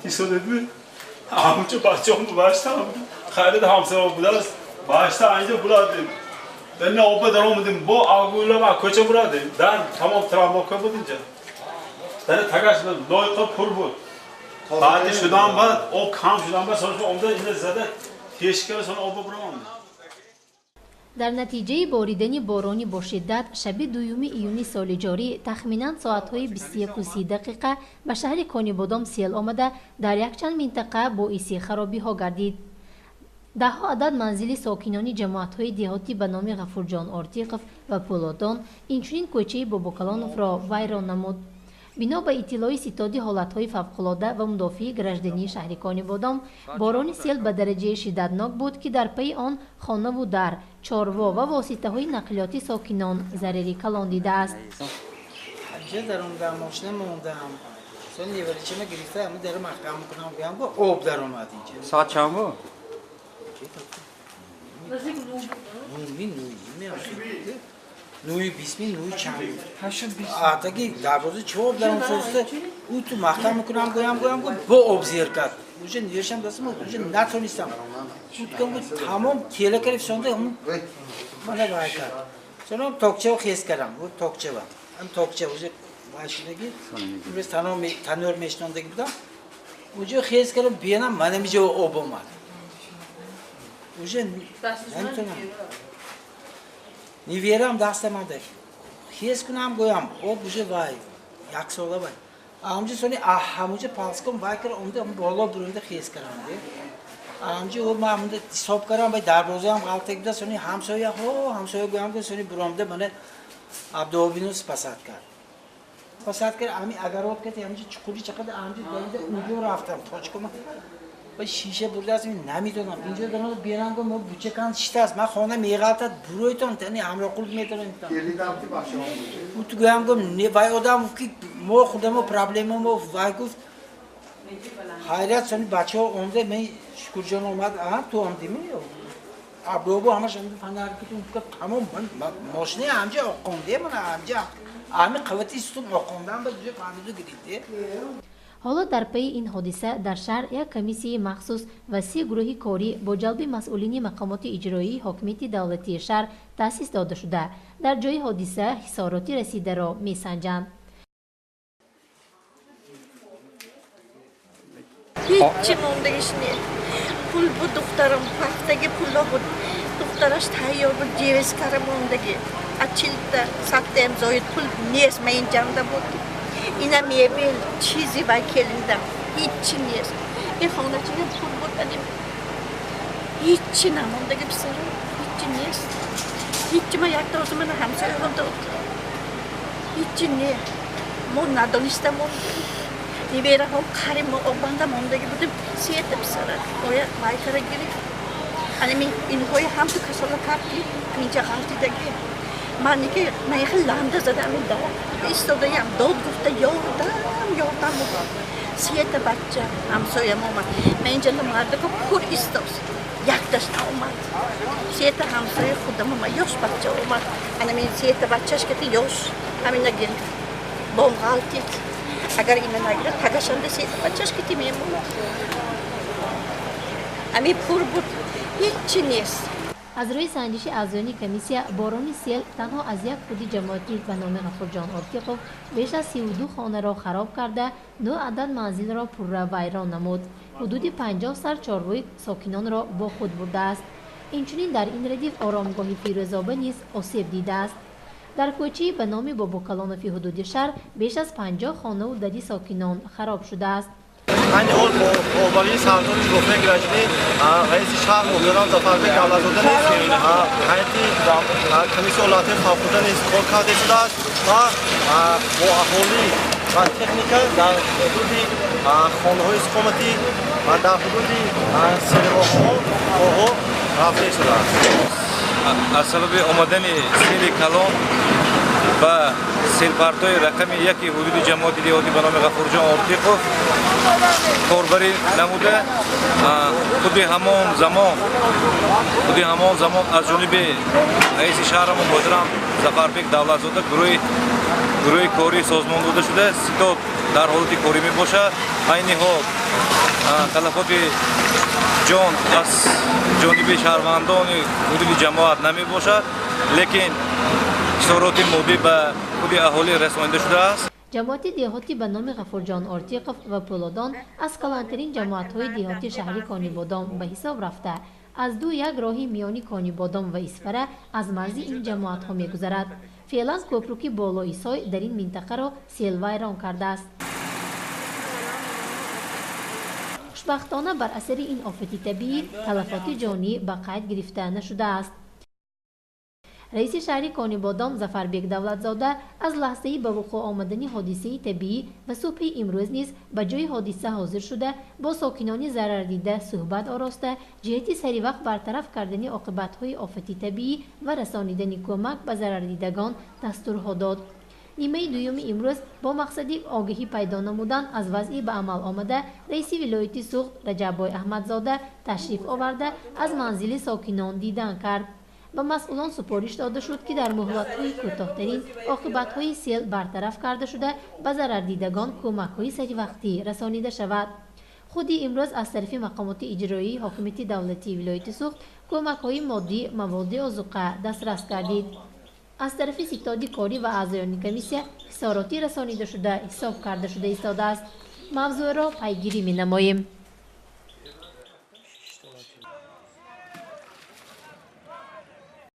دیسونت همونجا بچه هم باشتا خیلی همسر بوده است باشتا اینجا بودیم در آب در آمدیم با آگولا ما کجا بودیم در تمام تراماکا بود اینجا در تگاش لایقا پر بود بعد شدم بعد او کام شدم بعد سرش آمده اینجا زده کشکل سن آب برام در نتیجه باریدن بارانی با شدت شب دوم ایونی سال جاری تخمینا ساعت‌های 21:30 به شهر کانیبادام سیل آمده در یک چند منطقه باعث خرابی‌ها گردید. ده‌ها عدد منزل ساکنان جماعت‌های دهاتی به نام غفورجان آرتیقف و پولادان اینچنین کوچه باباکلانوف را ویران نمود. بنا به اطلاع ستاد حالت‌های فوق‌العاده و مدافع گردشدنی شهر کانیبادام باران سیل به درجه شدتناک بود که در پی آن خانه و در چاروا و واسطه‌های نقلیاتی ساکنان ضرری کلان دیده است. در اون در ماشین موندم. سن لیورچه ما گرفته اما در محکم کنم بیام با آب در اومد اینجا. ساعت چند بود؟ نوی بیسمی نوی چند آتاکی دروازه چوب در اون سوسته او تو محکم میکنم گویم با آب زیر کرد اوجه نیشم دستم اوجه نتونستم بود تمام کیله کلیف سونده همون منه باید کرد سنم تاکچه رو خیز کردم بود تاکچه بود هم تاکچه اوجه باشیدگی بس تنور میشناندگی بودم اوجه خیز کردم بیانم منه میجه آب اومد اوجه نمیتونم نیویرم دست من داشت خیز کنم گویم او بوجه وای یک ساله وای آمجی سونی همونجا پاس کم وای کرد اونده بالا برونده خیز کردم آمجی او من اونده حساب کردم وای دروازه هم غلطه بوده سونی همسایه گویم که سونی برونده منه عبدالبینوس پسند کرد امی اگر وقت کردی همونجا چکوری چقدر آمجی دلیده اونجا رفتم تاچ کنم و شیشه برده از این نمیدونم اینجا دارم بیارم که ما بچه کن شیشه است من خانه میغلطت برویتون تنی همراه قلب میتونم و تو گویم که وای آدم که ما خودمو پرابلم ما وای گفت حیرت سنی بچه ها اومده من شکر جان اومد تو هم دیمی عبدالبو همش هم فنر که تمام ماشینه همجا آقونده من همجا همه قوتی ستون آقوندم به دوی فهمیدو گریده حالا در پی این حادثه در شهر یک کمیسیه مخصوص و 3 گروه کاری با جلب مسئولین مقامات اجرایی حاکمیت دولتی شهر تأسیس داده شده در جای حادثه حصاراتی رسیده را می‌سنجند. هیچی موندگیش نیست. پول بود دخترم وقتی پولا بود دخترش تیار بود جیوز کار موندگی. اچیلتا ساخت امضای پول نیست من این جمع بود. اینا میبل چیزی باید کلیدم هیچی نیست این خانه چیزی پول بود بدیم هیچی نمونده که بسرم هیچی نیست هیچی من یک دوست من همسایه هم داد هیچی نیست ما ندانسته مونده نیویره هم کاری ما آبانده مونده که بودیم سیت بسرم باید باید کاره گیری این های هم تو کسالا کردی اینجا غلطی دگی من که من یه لنده زدم این دار ایستاده هم داد گفته یادم بود 3 بچه همسایه ما اومد من اینجا مرده که پر ایستاست یک دشت اومد 3 همسایه خودم اومد یاش بچه اومد این 3 بچهش که یاش همین نگین با اون غلطید اگر این نگیره تگشنده 3 بچهش که میمونه همین پر بود هیچی نیست. از روی سنجش اعضایان کمیسیه باران سیل تنها از یک خودی جماعتی به نام غفورجان آرتیقف بیش از 32 خانه را خراب کرده 9 عدد منزل را پر ویران نمود. حدود 50 سر چارپای ساکنان را با خود برده است. اینچنین در این ردیف آرامگاه فیروزآباد نیز آسیب دیده است. در کوچه به نام باباکلانوف حدود شهر بیش از 50 خانه و دری ساکنان خراب شده است. این اول بالی سازمان گفتن گرایشی رئیس شهر مدیران دفتر دولت‌زاده نیست هیئتی کمیسیون ولایت خواهان نیست کارکرد شده است و با اهالی و تکنیک در حدود خانه‌های حکومتی و در حدود سینماها رفته شده است. از سبب آمدن سیل کلان و سیلپرتای رقم 1 حدود جماعت دهاتی به نام غفورجان آرتیقف کاربری نموده خود همان زمان از جانب رئیس شهرمون محترم ظفربک دولت‌زاده گروه کاری سازمان داده شده ستاد дар ҳолати корӣ мебошад. айни ҳол талафоти ҷон аз ҷониби шаҳрвандони ҳудуди ҷамоат намебошад, лекин хисороти моддӣ ба худи аҳолӣ расонида шудааст. ҷамоати деҳотӣ ба номи ғафурҷон Ортиқов ва Пӯлодон аз калонтарин ҷамоатҳои деҳоти шаҳри Конибодом ба ҳисоб рафта, аз як роҳи миёни Конибодом ва Исфара аз марзи ин ҷамоатҳо мегузарад. феълан кӯпруки болои Сой дар ин минтақаро сел вайрон кардааст. хушбахтона бар асари ин офати табиӣ талафоти ҷонӣ ба қайд гирифта нашудааст. раиси шаҳри Конибодом Зафарбек Давлатзода аз лаҳзаи ба вуқӯъ омадани ҳодисаи табиӣ ва субҳи имрӯз низ ба ҷои ҳодиса ҳозир шуда бо сокинони зарардида суҳбат ороста ҷиҳати саривақт бартараф кардани оқибатҳои офати табиӣ ва расонидани кӯмак ба зарардидагон дастурҳо дод. нимаи дуюми имрӯз бо мақсади огаҳӣ пайдо намудан аз вазъи ба амал омада раиси вилояти Суғд Раҷаббой Аҳмадзода ташриф оварда аз манзили сокинон дидан кард. ба масъулон супориш дода шуд ки дар муҳлатҳои кӯтоҳтарин оқибатҳои сел бартараф карда шуда ба зарардидагон кӯмакҳои саривақтӣ расонида шавад. худи имрӯз аз тарафи мақомоти иҷроии ҳокимияти давлатии вилояти Суғд кӯмакҳои моддӣ маводи озуқа дастрас гардид. аз тарафи ситоди корӣ ва аъзоёни комиссия хисороти расонида шуда ҳисоб карда шуда истодааст. мавзӯъро пайгирӣ менамоем.